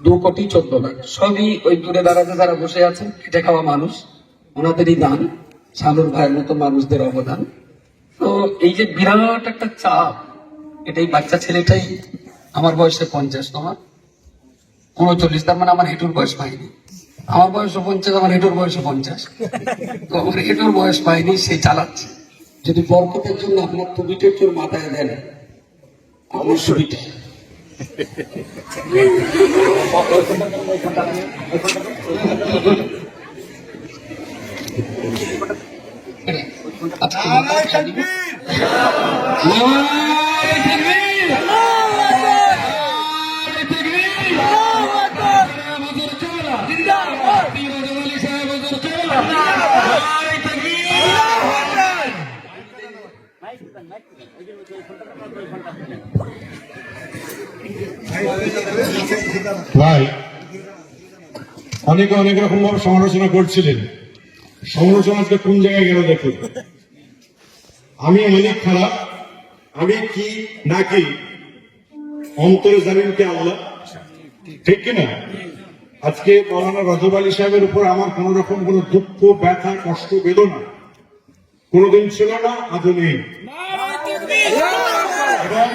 2,14,00,000 সবই ওই দূরে দাঁড়াতে যারা বসে আছেন খেটে খাওয়া মানুষ, ওনাদেরই দান, শানুর ভাইয়ের মতো মানুষদের অবদান। তো এই যে বিরাট একটা চাপ, এটাই বাচ্চা ছেলেটাই আমার বয়সে 50, তোমার 39, তার মানে আমার হেঁটুর বয়স পাইনি। আমার বয়সও 50, আমার হেঁটুর বয়সও 50, তো আমার হেঁটুর বয়স পাইনি, সে চালাচ্ছে। যদি বরকতের জন্য আপনার টুবিটের চোর মাথায় দেন, আমার ছবিটা ভাই অনেকে অনেক রকম ভাবে সমালোচনা করছিলেন, সমালোচনা আজকে কোন জায়গায় গেল দেখুন। আমি অনেক খারাপ, আমি কি না কি অন্তরে জানেন কি আল্লাহ, ঠিক কিনা? আজকে মৌলানা রজব আলী সাহেবের উপর আমার কোন রকম কোন দুঃখ, ব্যথা, কষ্ট, বেদনা কোনোদিন ছিল না, আজও নেই। এবং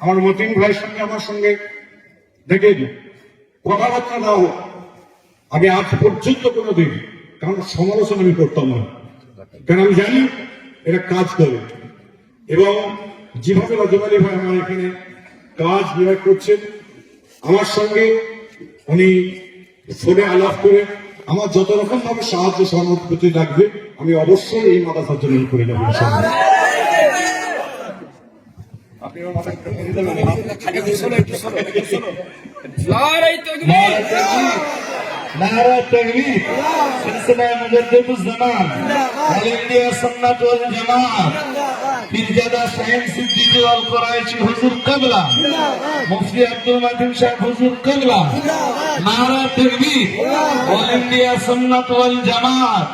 আমার মতিন ভাইয়ের সঙ্গে আমার সঙ্গে দেখে কথাবার্তা না হোক, আমি আজ পর্যন্ত কোনোদিন কারণ সমালোচনা আমি করতাম না, কারণ আমি জানি এটা কাজ করে। এবং যেভাবে রজব আলী ভাই আমার এখানে কাজ বিভাগ করছেন, আমার সঙ্গে উনি ফোনে আলাপ করে আমার যত রকম ভাবে সাহায্য সহানুভূতি লাগবে আমি অবশ্যই এই মাদ্রাসার জন্য করে যাবো। नारा तकबीर सिलसिला मुजद्दिदुज़्ज़मान अल-इंडिया सुन्नत वल जमात पीरजादा शाहीन सिद्दीकी वल कुरैशी हुजूर क़िबला मुफ्ती अब्दुल मतीन साहब हुजूर क़िबला नारा तकबीर अल-इंडिया सुन्नत वल जमात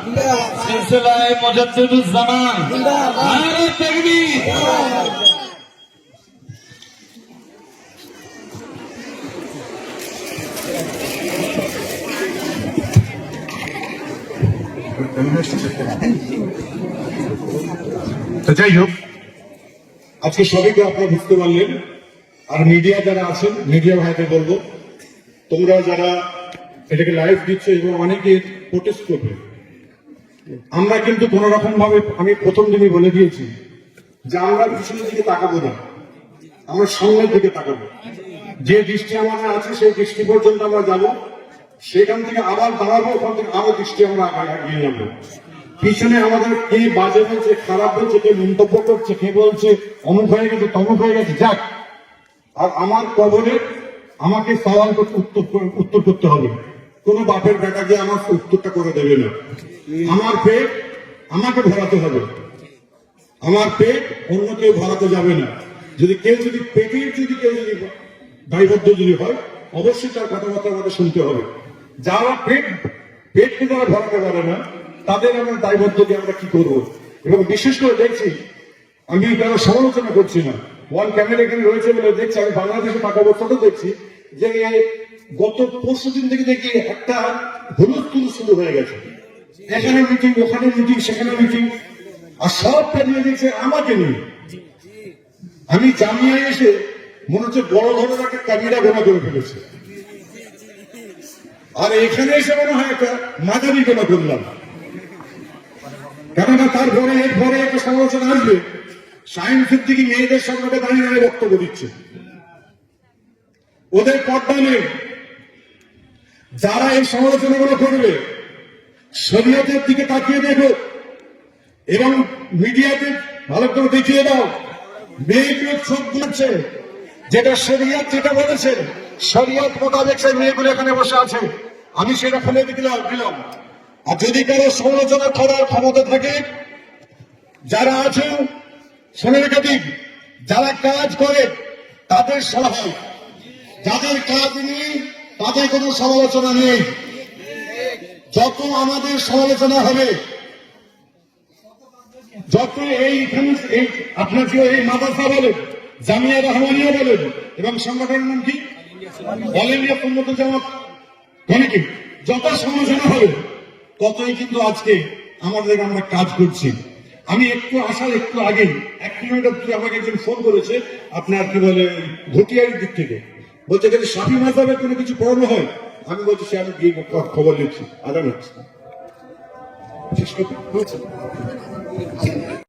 सिलसिला मुजद्दिदुज़्ज़मान नारा तकबीर। তো যাই হোক, আজকে সবাইকে আপনারা বুঝতে পারলেন। আর মিডিয়া যারা আছেন, মিডিয়া ভাইদের বলবো, তোমরা যারা এটাকে লাইভ দিচ্ছ এবং অনেকে প্রোটেস্ট করবে, আমরা কিন্তু কোন রকম ভাবে, আমি প্রথম দিনই বলে দিয়েছি যে আমরা পিছনের দিকে তাকাবো না, আমরা সামনের দিকে তাকাবো। যে দৃষ্টি আমাদের আছে সেই দৃষ্টি পর্যন্ত আমরা যাবো, সেখান থেকে আবার দাঁড়াবো, ওখান থেকে আরো দৃষ্টি আমরা এগিয়ে যাবো। পিছনে আমাদের কে বাজে বলছে, খারাপ বলছে, কে মন্তব্য করছে, কে বলছে অমুক হয়ে গেছে, তমুক হয়ে গেছে, যাক। আর আমার কবরে আমাকে সওয়াল করতে, উত্তর করতে হবে। কোন বাপের বেটা গিয়ে আমার উত্তরটা করে দেবে না। আমার পেট আমাকে ভরাতে হবে, আমার পেট অন্য কেউ ভরাতে যাবে না। যদি কেউ যদি পেটের যদি কেউ যদি দায়বদ্ধ যদি হয়, অবশ্যই তার কথাবার্তা আমাদের শুনতে হবে। যারা পেটকে যারা ভরাতে পারে না, তাদের আমরা দায়বদ্ধ দিয়ে আমরা কি করবো। এবং বিশেষ করে দেখছি, আমি কারো সমালোচনা করছি না, ওয়ান ক্যামেরা এখানে রয়েছে বলে দেখছি, আমি বাংলাদেশে থাকা অবস্থাতেও দেখছি যে গত 20 দিন থেকে দেখি একটা হুলস্থুল শুরু হয়ে গেছে। এখানে মিটিং, ওখানে মিটিং, সেখানে মিটিং, আর সবটা নিয়ে দেখছে আমাকে নিয়ে। আমি জামিয়ায় এসে মনে হচ্ছে বড় ধরনের একটা ক্যামেরা গোনা করে ফেলেছে, আর এখানে এসে মনে হয় একটা মাঝারি গোনা করলাম। কেননা তারপরে এরপরে একটা সমালোচনা আসবে, শাহিন সিদ্দিকী মেয়েদের সঙ্গে দাঁড়িয়ে দাঁড়িয়ে বক্তব্য দিচ্ছে, ওদের পর্দা নেই। যারা এই সমালোচনাগুলো করবে, শরীয়তের দিকে তাকিয়ে দেখো এবং মিডিয়াতে ভালো করে দেখিয়ে দাও, মেয়েগুলো চোখ দিচ্ছে, যেটা শরীয়ত যেটা বলেছে, শরীয়ত মোতাবেক সেই মেয়েগুলো এখানে বসে আছে, আমি সেটা ফেলে দিলাম। আর যদি কারো সমালোচনা করার ক্ষমতা থাকে, যারা আছে শুনে রেখে দিন, যারা কাজ করে তাদের সহায়, যাদের কাজ নেই তাদের কোনো সমালোচনা নেই। যত আমাদের সমালোচনা হবে, যত আপনাকে এই মাদ্রাসা বলেন, জামিয়া রহমানিয়া বলেন, এবং সংগঠনের নাম কি, অল ইন্ডিয়া সুন্নত জামাত মানে কি যত সমালোচনা হবে ততই কিন্তু আজকে আমাদের আমরা কাজ করছি। আমি একটু আসার একটু আগে 1 কিলোমিটার দূরে আমাকে একজন ফোন করেছে, আপনার কি বলে ঘটিয়ারির দিক থেকে, বলছে যদি শাফি মাযহাবের কোনো কিছু পড়ানো হয়, আমি বলছি সে আমি গিয়ে খবর নিচ্ছি, আগাম হচ্ছে শেষ কথা।